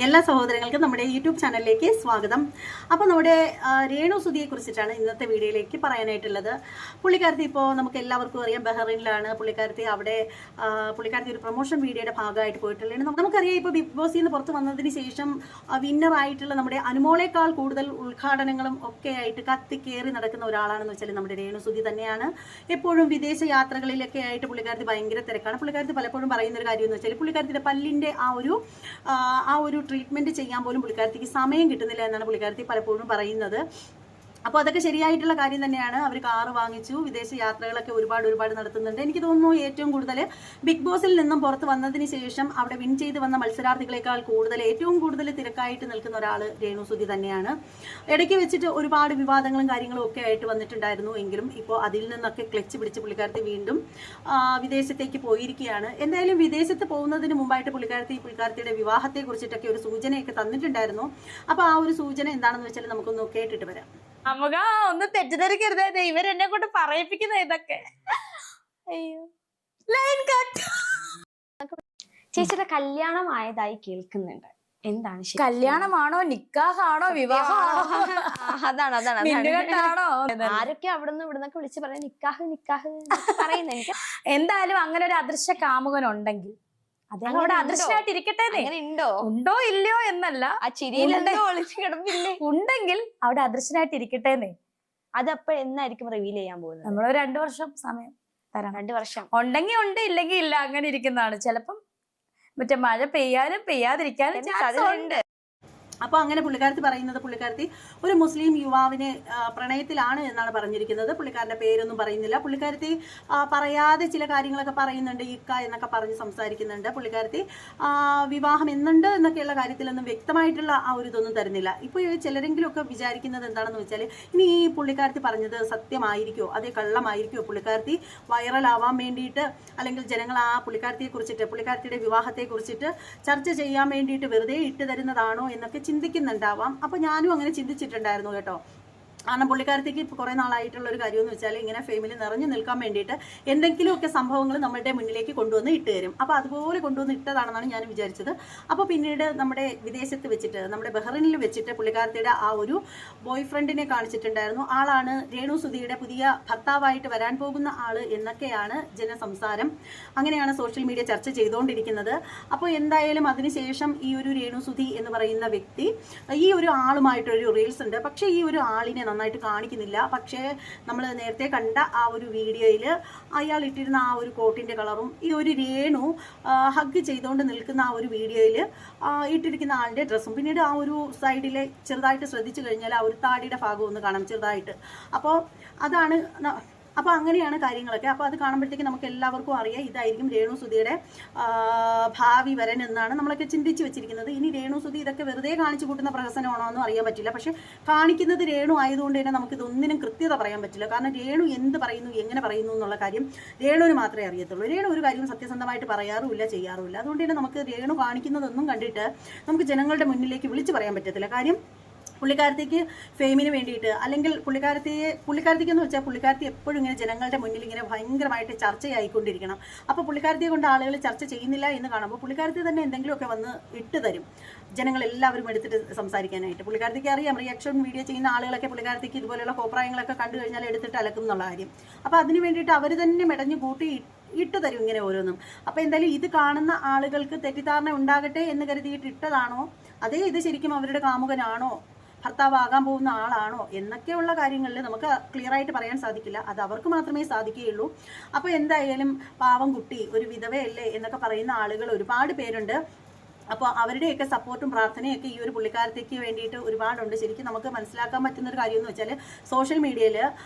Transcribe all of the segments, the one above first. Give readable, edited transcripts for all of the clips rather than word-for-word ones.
എല്ലാ സഹോദരങ്ങൾക്കും നമ്മുടെ യൂട്യൂബ് ചാനലിലേക്ക് സ്വാഗതം. അപ്പോൾ നമ്മുടെ രേണു സുധിയെ കുറിച്ചിട്ടാണ് ഇന്നത്തെ വീഡിയോയിലേക്ക് പറയാനായിട്ടുള്ളത്. പുള്ളിക്കാരത്തി ഇപ്പോൾ നമുക്ക് എല്ലാവർക്കും അറിയാം ബഹ്റൈനിലാണ് പുള്ളിക്കാരത്തി. അവിടെ പുള്ളിക്കാരത്തി ഒരു പ്രൊമോഷൻ വീഡിയോയുടെ ഭാഗമായിട്ട് പോയിട്ടുള്ളത്. നമുക്കറിയാം ഇപ്പോൾ ബിഗ് ബോസിൽ നിന്ന് പുറത്ത് വന്നതിന് ശേഷം വിന്നറായിട്ടുള്ള നമ്മുടെ അനുമോളേക്കാൾ കൂടുതൽ ഉദ്ഘാടനങ്ങളും ഒക്കെ ആയിട്ട് കത്തിക്കേറി നടക്കുന്ന ഒരാളാണെന്ന് വെച്ചാൽ നമ്മുടെ രേണു സുധി തന്നെയാണ്. എപ്പോഴും വിദേശ യാത്രകളിലൊക്കെ ആയിട്ട് പുള്ളിക്കാരത്തി ഭയങ്കര തിരക്കാണ്. പുള്ളിക്കാരത്തി പലപ്പോഴും പറയുന്ന ഒരു കാര്യം എന്ന് വെച്ചാൽ പുള്ളിക്കാരത്തിയുടെ പല്ലിൻ്റെ ആ ഒരു ട്രീറ്റ്മെന്റ് ചെയ്യാൻ പോലും പുള്ളിക്കാരത്തിക്ക് സമയം കിട്ടുന്നില്ല എന്നാണ് പുള്ളിക്കാരത്തി പലപ്പോഴും പറയുന്നത്. അപ്പോൾ അതൊക്കെ ശരിയായിട്ടുള്ള കാര്യം തന്നെയാണ്. അവർ കാറ് വാങ്ങിച്ചു, വിദേശ യാത്രകളൊക്കെ ഒരുപാട് നടത്തുന്നുണ്ട്. എനിക്ക് തോന്നുന്നു ഏറ്റവും കൂടുതൽ ബിഗ് ബോസിൽ നിന്നും പുറത്ത് വന്നതിന് ശേഷം അവിടെ വിൻ ചെയ്ത് വന്ന മത്സരാർത്ഥികളെക്കാൾ ഏറ്റവും കൂടുതൽ തിരക്കായിട്ട് നിൽക്കുന്ന ഒരാൾ രേണു സുധി തന്നെയാണ്. ഇടയ്ക്ക് വെച്ചിട്ട് ഒരുപാട് വിവാദങ്ങളും കാര്യങ്ങളും ഒക്കെ ആയിട്ട് വന്നിട്ടുണ്ടായിരുന്നു. എങ്കിലും ഇപ്പോൾ അതിൽ നിന്നൊക്കെ ക്ലച്ച് പിടിച്ച് പുള്ളിക്കാരത്തി വീണ്ടും വിദേശത്തേക്ക് പോയിരിക്കുകയാണ്. എന്തായാലും വിദേശത്ത് പോകുന്നതിന് മുമ്പായിട്ട് പുള്ളിക്കാരത്തിയുടെ വിവാഹത്തെ കുറിച്ചിട്ടൊക്കെ ഒരു സൂചനയൊക്കെ തന്നിട്ടുണ്ടായിരുന്നു. അപ്പോൾ ആ ഒരു സൂചന എന്താണെന്ന് വെച്ചാൽ നമുക്കൊന്ന് കേട്ടിട്ട് വരാം. നമുക്ക് ഒന്ന് തെറ്റിദ്ധരിക്കരുതേ, ഇവരെന്നെ കൊണ്ട് പറയിപ്പിക്കുന്ന ഇതൊക്കെ. അയ്യോ, ലൈൻ കട്ട്. ചേച്ചിയുടെ കല്യാണം ആയതായി കേൾക്കുന്നുണ്ട്. എന്താണ് കല്യാണമാണോ, നിക്കാഹാണോ, വിവാഹമാണോ? അതാണ് ആരൊക്കെ അവിടുന്ന് ഇവിടുന്നൊക്കെ വിളിച്ച് പറയാൻ നിക്കാഹ് പറയുന്നത്. എനിക്ക് എന്തായാലും അങ്ങനെ ഒരു അദൃശ്യ കാമുകൻ ഉണ്ടെങ്കിൽ അദ്ദേഹം അവിടെ അദൃശ്യമായിട്ട് ഇരിക്കട്ടെ. ഉണ്ടോ ഇല്ലയോ എന്നല്ല, ആ ചിരിയിലെന്തോ ഒളിച്ചു കിടപ്പില്ലേ, ഉണ്ടെങ്കിൽ അവിടെ അദൃശ്യനായിട്ട് ഇരിക്കട്ടെ. അതപ്പോ എന്നായിരിക്കും റിവീൽ ചെയ്യാൻ പോകുന്നത്? നമ്മൾ 2 വർഷം സമയം തരാം. 2 വർഷം ഉണ്ടെങ്കിൽ ഉണ്ട്, ഇല്ലെങ്കിൽ ഇല്ല, അങ്ങനെ ഇരിക്കുന്നതാണ്. ചിലപ്പം മറ്റേ മഴ പെയ്യാനും പെയ്യാതിരിക്കാനും ഉണ്ട്. അപ്പോൾ അങ്ങനെ പുള്ളിക്കാരത്തി പറയുന്നത്, പുള്ളിക്കാരത്തി ഒരു മുസ്ലിം യുവാവിനെ പ്രണയത്തിലാണ് എന്നാണ് പറഞ്ഞിരിക്കുന്നത്. പുള്ളിക്കാരൻ്റെ പേരൊന്നും പറയുന്നില്ല. പുള്ളിക്കാരത്തി പറയാതെ ചില കാര്യങ്ങളൊക്കെ പറയുന്നുണ്ട്, ഇക്ക എന്നൊക്കെ പറഞ്ഞ് സംസാരിക്കുന്നുണ്ട്. പുള്ളിക്കാരത്തി വിവാഹം എന്നുണ്ട് എന്നൊക്കെയുള്ള കാര്യത്തിലൊന്നും വ്യക്തമായിട്ടുള്ള ആ ഒരു ഇതൊന്നും തരുന്നില്ല. ഇപ്പോൾ ചിലരെങ്കിലും ഒക്കെ വിചാരിക്കുന്നത് എന്താണെന്ന് വെച്ചാൽ, ഇനി ഈ പുള്ളിക്കാരത്തി പറഞ്ഞത് സത്യമായിരിക്കുമോ, അതേ കള്ളമായിരിക്കുമോ, പുള്ളിക്കാരത്തി വൈറലാവാൻ വേണ്ടിയിട്ട് അല്ലെങ്കിൽ ജനങ്ങൾ ആ പുള്ളിക്കാരത്തിയെ കുറിച്ചിട്ട്, പുള്ളിക്കാരത്തിയുടെ വിവാഹത്തെ കുറിച്ചിട്ട് ചർച്ച ചെയ്യാൻ വേണ്ടിയിട്ട് വെറുതെ ഇട്ട് തരുന്നതാണോ എന്നൊക്കെ ചിന്തിക്കുന്നുണ്ടാവാം. അപ്പോൾ ഞാനും അങ്ങനെ ചിന്തിച്ചിട്ടുണ്ടായിരുന്നു കേട്ടോ. കാരണം പുള്ളിക്കാരത്തേക്ക് ഇപ്പോൾ കുറേ നാളായിട്ടുള്ള ഒരു കാര്യം എന്ന് വെച്ചാൽ ഇങ്ങനെ ഫേമിലി നിറഞ്ഞു നിൽക്കാൻ വേണ്ടിയിട്ട് എന്തെങ്കിലുമൊക്കെ സംഭവങ്ങൾ നമ്മളുടെ മുന്നിലേക്ക് കൊണ്ടുവന്ന് ഇട്ട് തരും. അപ്പോൾ അതുപോലെ കൊണ്ടുവന്ന് ഇട്ടതാണെന്നാണ് ഞാൻ വിചാരിച്ചത്. അപ്പോൾ പിന്നീട് നമ്മുടെ വിദേശത്ത് വെച്ചിട്ട്, നമ്മുടെ ബഹ്റൈനിൽ വെച്ചിട്ട് പുള്ളിക്കാരത്തിയുടെ ആ ഒരു ബോയ് ഫ്രണ്ടിനെ കാണിച്ചിട്ടുണ്ടായിരുന്നു. ആളാണ് രേണു സുധിയുടെ പുതിയ ഭർത്താവായിട്ട് വരാൻ പോകുന്ന ആൾ എന്നൊക്കെയാണ് ജനസംസാരം. അങ്ങനെയാണ് സോഷ്യൽ മീഡിയ ചർച്ച ചെയ്തുകൊണ്ടിരിക്കുന്നത്. അപ്പോൾ എന്തായാലും അതിനുശേഷം ഈ ഒരു രേണു സുധി എന്ന് പറയുന്ന വ്യക്തി ഈ ഒരു ആളുമായിട്ടൊരു റീൽസ് ഉണ്ട്. പക്ഷേ ഈ ഒരു ആളിനെ നന്നായിട്ട് കാണിക്കുന്നില്ല. പക്ഷേ നമ്മൾ നേരത്തെ കണ്ട ആ ഒരു വീഡിയോയിൽ അയാൾ ഇട്ടിരുന്ന ആ ഒരു കോട്ടിൻ്റെ കളറും ഈ ഒരു രേണു ഹഗ് ചെയ്തുകൊണ്ട് നിൽക്കുന്ന ആ ഒരു വീഡിയോയിൽ ഇട്ടിരിക്കുന്ന ആളുടെ ഡ്രസ്സും, പിന്നീട് ആ ഒരു സൈഡിൽ ചെറുതായിട്ട് ശ്രദ്ധിച്ചു കഴിഞ്ഞാൽ ആ ഒരു താടിയുടെ ഭാഗം ഒന്ന് കാണാം ചെറുതായിട്ട്. അപ്പോൾ അങ്ങനെയാണ് കാര്യങ്ങളൊക്കെ. അപ്പോൾ അത് കാണുമ്പോഴത്തേക്ക് നമുക്ക് എല്ലാവർക്കും അറിയാം ഇതായിരിക്കും രേണു സുധിയുടെ ഭാവി വരൻ എന്നാണ് നമ്മളൊക്കെ ചിന്തിച്ച് വെച്ചിരിക്കുന്നത്. ഇനി രേണു സുധി ഇതൊക്കെ വെറുതെ കാണിച്ചു കൂട്ടുന്ന പ്രഹസനമാണോ എന്നും അറിയാൻ പറ്റില്ല. പക്ഷേ കാണിക്കുന്നത് രേണു ആയതുകൊണ്ട് തന്നെ നമുക്കിതൊന്നിനും കൃത്യത പറയാൻ പറ്റില്ല. കാരണം രേണു എന്ത് പറയുന്നു, എങ്ങനെ പറയുന്നു എന്നുള്ള കാര്യം രേണുവിന് മാത്രമേ അറിയത്തുള്ളൂ. രേണു ഒരു കാര്യം സത്യസന്ധമായിട്ട് പറയാറുമില്ല, ചെയ്യാറുമില്ല. അതുകൊണ്ട് തന്നെ നമുക്ക് രേണു കാണിക്കുന്നതൊന്നും കണ്ടിട്ട് നമുക്ക് ജനങ്ങളുടെ മുന്നിലേക്ക് വിളിച്ചു പറയാൻ പറ്റത്തില്ല. കാര്യം പുള്ളിക്കാരത്തേക്ക് ഫെയിമിന് വേണ്ടിയിട്ട്, അല്ലെങ്കിൽ പുള്ളിക്കാരത്തേക്കെന്ന് വെച്ചാൽ പുള്ളിക്കാരത്തി എപ്പോഴും ഇങ്ങനെ ജനങ്ങളുടെ മുന്നിൽ ഇങ്ങനെ ഭയങ്കരമായിട്ട് ചർച്ചയായിക്കൊണ്ടിരിക്കണം. അപ്പോൾ പുള്ളിക്കാരത്തിയെ കൊണ്ട് ആളുകൾ ചർച്ച ചെയ്യുന്നില്ല എന്ന് കാണുമ്പോൾ പുള്ളിക്കാരത്തി തന്നെ എന്തെങ്കിലുമൊക്കെ വന്ന് ഇട്ട് തരും, ജനങ്ങളെല്ലാവരും എടുത്തിട്ട് സംസാരിക്കാനായിട്ട്. പുള്ളിക്കാരത്തിക്ക് അറിയാം റിയാക്ഷൻ വീഡിയോ ചെയ്യുന്ന ആളുകളൊക്കെ പുള്ളിക്കാരത്തിക്ക് ഇതുപോലെയുള്ള കോപ്രായങ്ങളൊക്കെ കണ്ടു കഴിഞ്ഞാൽ എടുത്തിട്ട് അലക്കും എന്നുള്ള കാര്യം. അപ്പോൾ അതിന് വേണ്ടിയിട്ട് അവർ തന്നെ മെടഞ്ഞു കൂട്ടി ഇട്ട് തരും ഇങ്ങനെ ഓരോന്നും. അപ്പോൾ എന്തായാലും ഇത് കാണുന്ന ആളുകൾക്ക് തെറ്റിദ്ധാരണ ഉണ്ടാകട്ടെ എന്ന് കരുതിയിട്ട് ഇട്ടതാണോ, അതേ ഇത് ശരിക്കും അവരുടെ കാമുകനാണോ, ഭർത്താവാകാൻ പോകുന്ന ആളാണോ എന്നൊക്കെയുള്ള കാര്യങ്ങളിൽ നമുക്ക് ക്ലിയർ ആയിട്ട് പറയാൻ സാധിക്കില്ല. അത് അവർക്ക് മാത്രമേ സാധിക്കുകയുള്ളൂ. അപ്പോൾ എന്തായാലും പാവം കുട്ടി, ഒരു വിധവയല്ലേ എന്നൊക്കെ പറയുന്ന ആളുകൾ ഒരുപാട് പേരുണ്ട്. അപ്പോൾ അവരുടെയൊക്കെ സപ്പോർട്ടും പ്രാർത്ഥനയൊക്കെ ഈ ഒരു പുള്ളിക്കാരത്തേക്ക് വേണ്ടിയിട്ട് ഒരുപാടുണ്ട്. ശരിക്കും നമുക്ക് മനസ്സിലാക്കാൻ പറ്റുന്നൊരു കാര്യം എന്ന് വെച്ചാൽ സോഷ്യൽ മീഡിയയിൽ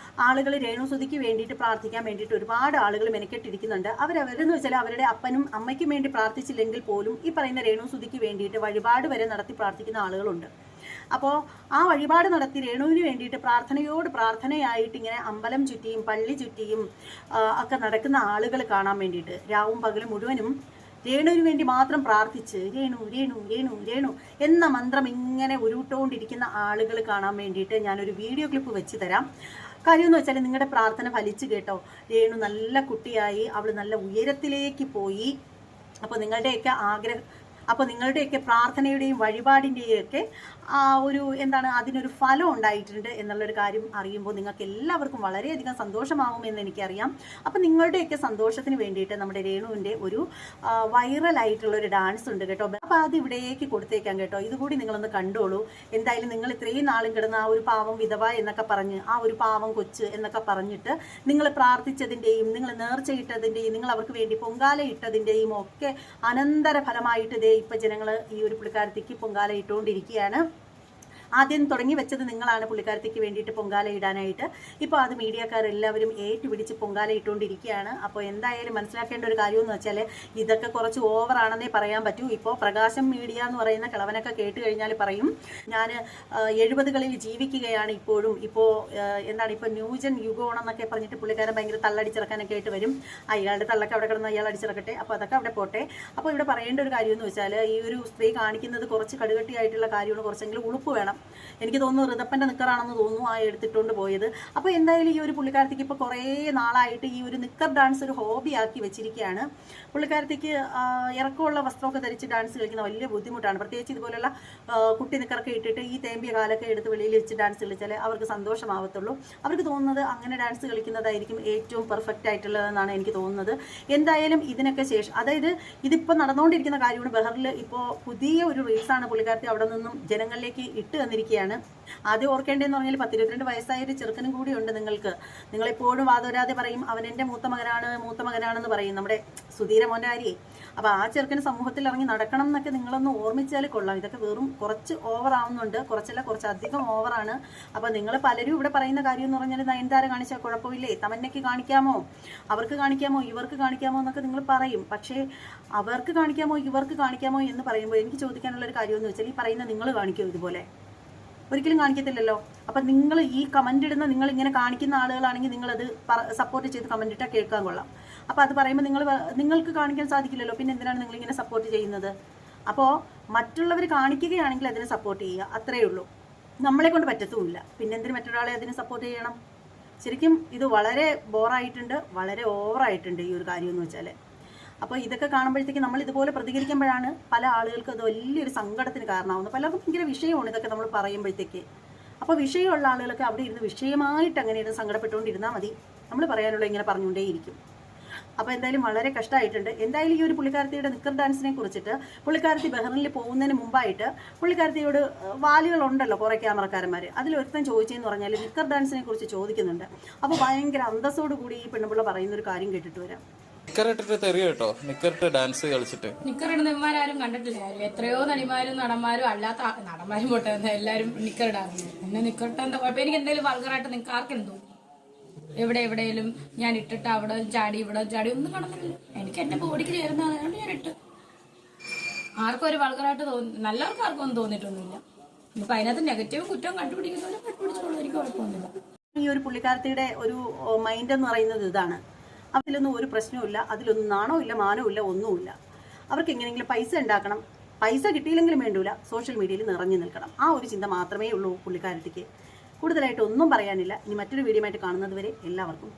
ആളുകൾ രേണു സുധിക്ക് വേണ്ടിയിട്ട് പ്രാർത്ഥിക്കാൻ വേണ്ടിയിട്ട് ഒരുപാട് ആളുകൾ മെനക്കെട്ടിരിക്കുന്നുണ്ട്. അവരെന്ന് വെച്ചാൽ അവരുടെ അപ്പനും അമ്മയ്ക്കും വേണ്ടി പ്രാർത്ഥിച്ചില്ലെങ്കിൽ പോലും ഈ പറയുന്ന രേണു സുധിക്ക് വേണ്ടിയിട്ട് വഴിപാട് വരെ നടത്തി പ്രാർത്ഥിക്കുന്ന ആളുകളുണ്ട്. അപ്പോൾ ആ വഴിപാട് നടത്തി രേണുവിന് വേണ്ടിയിട്ട് പ്രാർത്ഥനയായിട്ട് ഇങ്ങനെ അമ്പലം ചുറ്റിയും പള്ളി ചുറ്റിയും ഒക്കെ നടക്കുന്ന ആളുകൾ കാണാൻ വേണ്ടിയിട്ട് രാവും പകലും മുഴുവനും രേണുവിന് വേണ്ടി മാത്രം പ്രാർത്ഥിച്ച് രേണു രേണു രേണു രേണു എന്ന മന്ത്രം ഇങ്ങനെ ഉരുവിട്ടുകൊണ്ടിരിക്കുന്ന ആളുകൾ കാണാൻ വേണ്ടിയിട്ട് ഞാനൊരു വീഡിയോ ക്ലിപ്പ് വെച്ച് തരാം. കാര്യം എന്ന് വെച്ചാൽ നിങ്ങളുടെ പ്രാർത്ഥന ഫലിച്ചു കേട്ടോ. രേണു നല്ല കുട്ടിയായി, അവൾ നല്ല ഉയരത്തിലേക്ക് പോയി. അപ്പോൾ നിങ്ങളുടെയൊക്കെ അപ്പോൾ നിങ്ങളുടെയൊക്കെ പ്രാർത്ഥനയുടെയും വഴിപാടിൻ്റെയും ഒക്കെ ഒരു എന്താണ് അതിനൊരു ഫലം ഉണ്ടായിട്ടുണ്ട് എന്നുള്ളൊരു കാര്യം അറിയുമ്പോൾ നിങ്ങൾക്ക് എല്ലാവർക്കും വളരെയധികം സന്തോഷമാകുമെന്ന് എനിക്കറിയാം. അപ്പോൾ നിങ്ങളുടെയൊക്കെ സന്തോഷത്തിന് വേണ്ടിയിട്ട് നമ്മുടെ രേണുവിൻ്റെ ഒരു വൈറലായിട്ടുള്ളൊരു ഡാൻസ് ഉണ്ട് കേട്ടോ. അപ്പോൾ അത് ഇവിടേക്ക് കൊടുത്തേക്കാം കേട്ടോ. ഇതുകൂടി നിങ്ങളൊന്ന് കണ്ടോളൂ. എന്തായാലും നിങ്ങൾ ഇത്രയും നാളും കിടന്ന ആ ഒരു പാവം വിധവ എന്നൊക്കെ പറഞ്ഞ്, ആ ഒരു പാവം കൊച്ച് എന്നൊക്കെ പറഞ്ഞിട്ട് നിങ്ങൾ പ്രാർത്ഥിച്ചതിൻ്റെയും നിങ്ങൾ നേർച്ചയിട്ടതിൻ്റെയും നിങ്ങൾ അവർക്ക് വേണ്ടി പൊങ്കാല ഇട്ടതിൻ്റെയും ഒക്കെ അനന്തര ഫലമായിട്ട് ഇതേ ഇപ്പം ജനങ്ങൾ ഈ ഒരു പുള്ളിക്കാരത്തേക്ക് പൊങ്കാല ഇട്ടുകൊണ്ടിരിക്കുകയാണ്. ആദ്യം തുടങ്ങി വെച്ചത് നിങ്ങളാണ് പുള്ളിക്കാരത്തേക്ക് വേണ്ടിയിട്ട് പൊങ്കാല ഇടാനായിട്ട്. ഇപ്പോൾ അത് മീഡിയക്കാരെല്ലാവരും ഏറ്റുപിടിച്ച് പൊങ്കാല ഇട്ടുകൊണ്ടിരിക്കുകയാണ്. അപ്പോൾ എന്തായാലും മനസ്സിലാക്കേണ്ട ഒരു കാര്യമെന്ന് വെച്ചാൽ ഇതൊക്കെ കുറച്ച് ഓവറാണെന്നേ പറയാൻ പറ്റൂ. ഇപ്പോൾ പ്രകാശം മീഡിയ എന്ന് പറയുന്ന കിളവനൊക്കെ കേട്ട് കഴിഞ്ഞാൽ പറയും ഞാൻ 70കളിൽ ജീവിക്കുകയാണ് ഇപ്പോഴും, ഇപ്പോൾ എന്താണ് ഇപ്പോൾ ന്യൂജൻ യുഗമാണെന്നൊക്കെ പറഞ്ഞിട്ട് പുള്ളിക്കാരൻ ഭയങ്കര തള്ളടിച്ചിറക്കാനൊക്കെ ആയിട്ട് വരും. അയാളുടെ തള്ളക്ക് അവിടെ കിടന്ന് അയാൾ അടിച്ചിറക്കട്ടെ, അപ്പോൾ അതൊക്കെ അവിടെ പോട്ടെ. അപ്പോൾ ഇവിടെ പറയേണ്ട ഒരു കാര്യം എന്ന് വെച്ചാൽ ഈ ഒരു സ്ത്രീ കാണിക്കുന്നത് കുറച്ച് കടുകട്ടിയായിട്ടുള്ള കാര്യമാണ്, കുറച്ചെങ്കിലും ഉളുപ്പ് വേണം. എനിക്ക് തോന്നുന്നു ഋതപ്പൻ്റെ നിക്കറാണെന്ന് തോന്നുന്നു ആ എടുത്തിട്ടുകൊണ്ട് പോയത്. അപ്പോൾ എന്തായാലും ഈ ഒരു പുള്ളിക്കാരത്തേക്ക് ഇപ്പോൾ കുറേ നാളായിട്ട് ഈ ഒരു നിക്കർ ഡാൻസ് ഒരു ഹോബിയാക്കി വെച്ചിരിക്കുകയാണ്. പുള്ളിക്കാരത്തേക്ക് ഇറക്കമുള്ള വസ്ത്രമൊക്കെ ധരിച്ച് ഡാൻസ് കളിക്കുന്ന വലിയ ബുദ്ധിമുട്ടാണ്. പ്രത്യേകിച്ച് ഇതുപോലുള്ള കുട്ടി നിക്കറൊക്കെ ഇട്ടിട്ട് ഈ തേമ്പിയ കാലൊക്കെ എടുത്ത് വെളിയിൽ വെച്ച് ഡാൻസ് കളിച്ചാൽ അവർക്ക് സന്തോഷമാവത്തുള്ളൂ. അവർക്ക് തോന്നുന്നത് അങ്ങനെ ഡാൻസ് കളിക്കുന്നതായിരിക്കും ഏറ്റവും പെർഫെക്റ്റ് ആയിട്ടുള്ളതെന്നാണ് എനിക്ക് തോന്നുന്നത്. എന്തായാലും ഇതിനൊക്കെ ശേഷം, അതായത് ഇതിപ്പോൾ നടന്നുകൊണ്ടിരിക്കുന്ന കാര്യമാണ്. ബഹറിൽ ഇപ്പോൾ പുതിയ ഒരു റീൽസാണ് പുള്ളിക്കാരത്തി അവിടെ നിന്നും ജനങ്ങളിലേക്ക് ഇട്ട് തന്നിരിക്കുകയാണ്. ആദ്യം ഓർക്കേണ്ടതെന്ന് പറഞ്ഞാൽ 10-22 വയസ്സായ ഒരു ചെറുക്കനും കൂടിയുണ്ട് നിങ്ങൾക്ക്. നിങ്ങളെപ്പോഴും വാദോരാതെ പറയും അവൻ എൻ്റെ മൂത്ത മകനാണെന്ന് പറയും, നമ്മുടെ സുധീര മോൻ്റെ കാര്യേ. അപ്പോൾ ആ ചെറുക്കന് സമൂഹത്തിൽ ഇറങ്ങി നടക്കണം എന്നൊക്കെ നിങ്ങളൊന്ന് ഓർമ്മിച്ചാൽ കൊള്ളാം. ഇതൊക്കെ വെറും കുറച്ച് ഓവർ ആവുന്നുണ്ട്, കുറച്ചധികം ഓവറാണ്. അപ്പോൾ നിങ്ങൾ പലരും ഇവിടെ പറയുന്ന കാര്യം എന്ന് പറഞ്ഞാൽ നയൻതാര കാണിച്ചാൽ കുഴപ്പമില്ലേ, തമന്നയ്ക്ക് കാണിക്കാമോ, അവർക്ക് കാണിക്കാമോ, ഇവർക്ക് കാണിക്കാമോ എന്നൊക്കെ നിങ്ങൾ പറയും. പക്ഷേ അവർക്ക് കാണിക്കാമോ ഇവർക്ക് കാണിക്കാമോ എന്ന് പറയുമ്പോൾ എനിക്ക് ചോദിക്കാനുള്ളൊരു കാര്യമെന്ന് വെച്ചാൽ ഈ പറയുന്ന നിങ്ങൾ കാണിക്കുമോ ഇതുപോലെ? ഒരിക്കലും കാണിക്കത്തില്ലല്ലോ. അപ്പം നിങ്ങൾ ഈ കമൻ്റ് ഇടുന്ന നിങ്ങൾ ഇങ്ങനെ കാണിക്കുന്ന ആളുകളാണെങ്കിൽ നിങ്ങളത് സപ്പോർട്ട് ചെയ്ത് കമൻ്റ് ഇട്ടാൽ കേൾക്കാൻ കൊള്ളാം. അപ്പോൾ അത് പറയുമ്പോൾ നിങ്ങൾക്ക് കാണിക്കാൻ സാധിക്കില്ലല്ലോ, പിന്നെ എന്തിനാണ് നിങ്ങളിങ്ങനെ സപ്പോർട്ട് ചെയ്യുന്നത്? അപ്പോൾ മറ്റുള്ളവർ കാണിക്കുകയാണെങ്കിൽ അതിനെ സപ്പോർട്ട് ചെയ്യുക, അത്രയേ ഉള്ളൂ. നമ്മളെ കൊണ്ട് പറ്റത്തുമില്ല, പിന്നെ എന്തിന് മറ്റൊരാളെ അതിന് സപ്പോർട്ട് ചെയ്യണം? ശരിക്കും ഇത് വളരെ ബോറായിട്ടുണ്ട്, വളരെ ഓവറായിട്ടുണ്ട് ഈ ഒരു കാര്യം എന്ന് വെച്ചാൽ. അപ്പോൾ ഇതൊക്കെ കാണുമ്പോഴത്തേക്ക് നമ്മൾ ഇതുപോലെ പ്രതികരിക്കുമ്പോഴാണ് പല ആളുകൾക്കും അത് വലിയൊരു സങ്കടത്തിന് കാരണമാവുന്നത്. പലർക്കും ഭയങ്കര വിഷയമാണ് ഇതൊക്കെ നമ്മൾ പറയുമ്പോഴത്തേക്ക്. അപ്പോൾ വിഷയമുള്ള ആളുകളൊക്കെ അവിടെ ഇരുന്ന് വിഷയമായിട്ട് അങ്ങനെ ഇരുന്ന് സങ്കടപ്പെട്ടുകൊണ്ടിരുന്നാൽ മതി. നമ്മൾ പറയാനുള്ള ഇങ്ങനെ പറഞ്ഞുകൊണ്ടേയിരിക്കും. അപ്പോൾ എന്തായാലും വളരെ കഷ്ടമായിട്ടുണ്ട്. എന്തായാലും ഈ ഒരു പുള്ളിക്കാരത്തിയുടെ നിക്കർ ഡാൻസിനെ കുറിച്ചിട്ട് പുള്ളിക്കാരത്തി ബഹ്റിനിൽ പോകുന്നതിന് മുമ്പായിട്ട് പുള്ളിക്കാരത്തിയോട് വാലുകളുണ്ടല്ലോ കുറേ ക്യാമറക്കാരന്മാർ, അതിലൊരുത്തൻ ചോദിച്ചതെന്ന് പറഞ്ഞാൽ നിക്കർ ഡാൻസിനെ കുറിച്ച് ചോദിക്കുന്നുണ്ട്. അപ്പോൾ ഭയങ്കര അന്തസ്സോട് കൂടി ഈ പെണ്ണുപിള്ള പറയുന്നൊരു കാര്യം കേട്ടിട്ട് വരാം. നിക്കറിട്ടിട്ട് തെറിയ കേട്ടോ, നിക്കറിട്ട് ഡാൻസ് കളിച്ചിട്ട്. നിക്കറിടുന്നവന്മാരും കണ്ടിട്ടില്ല, എത്രയോ നടിമാരും നടന്മാരും അല്ലാത്ത നടന്മാരും പോട്ടെ എല്ലാവരും നിക്കറിടാറുണ്ട്. എന്നെ നിക്കറിട്ട് എന്താ കുഴപ്പം? എനിക്ക് എന്തെങ്കിലും വൾഗറായിട്ട് നിങ്ങൾക്ക് ആർക്കും തോന്നി? എവിടെയെങ്കിലും ഞാൻ ഇട്ടിട്ട് അവിടെ ചാടി ഇവിടെ ചാടി ഒന്നും കാണുന്നില്ല. എനിക്ക് എന്റെ ബോഡിക്ക് ചേരുന്നതാണ് ഞാൻ ഇട്ട്. ആർക്കും ഒരു വൾഗറായിട്ട് നല്ലവർക്ക് ആർക്കും ഒന്നും തോന്നിയിട്ടൊന്നുമില്ല. ഇപ്പൊ അതിനകത്ത് നെഗറ്റീവ് കുറ്റവും കണ്ടുപിടിക്കുന്നവരും കണ്ടുപിടിച്ചോളൂ, എനിക്ക് കുഴപ്പമൊന്നുമില്ല. ഈ ഒരു പുള്ളിക്കാരത്തിയുടെ ഒരു മൈൻഡ് എന്ന് പറയുന്നത് ഇതാണ്. അതിലൊന്നും ഒരു പ്രശ്നവുമില്ല, അതിലൊന്നും നാണോ ഇല്ല, മാനോ ഇല്ല, ഒന്നുമില്ല. അവർക്ക് എങ്ങനെയെങ്കിലും പൈസ ഉണ്ടാക്കണം, പൈസ കിട്ടിയില്ലെങ്കിലും വേണ്ടൂല, സോഷ്യൽ മീഡിയയിൽ നിറഞ്ഞു നിൽക്കണം. ആ ഒരു ചിന്ത മാത്രമേ ഉള്ളൂ പുള്ളിക്കാരത്തിക്ക്. കൂടുതലായിട്ട് ഒന്നും പറയാനില്ല. ഇനി മറ്റൊരു വീഡിയോ ആയിട്ട് കാണുന്നത് വരെ എല്ലാവർക്കും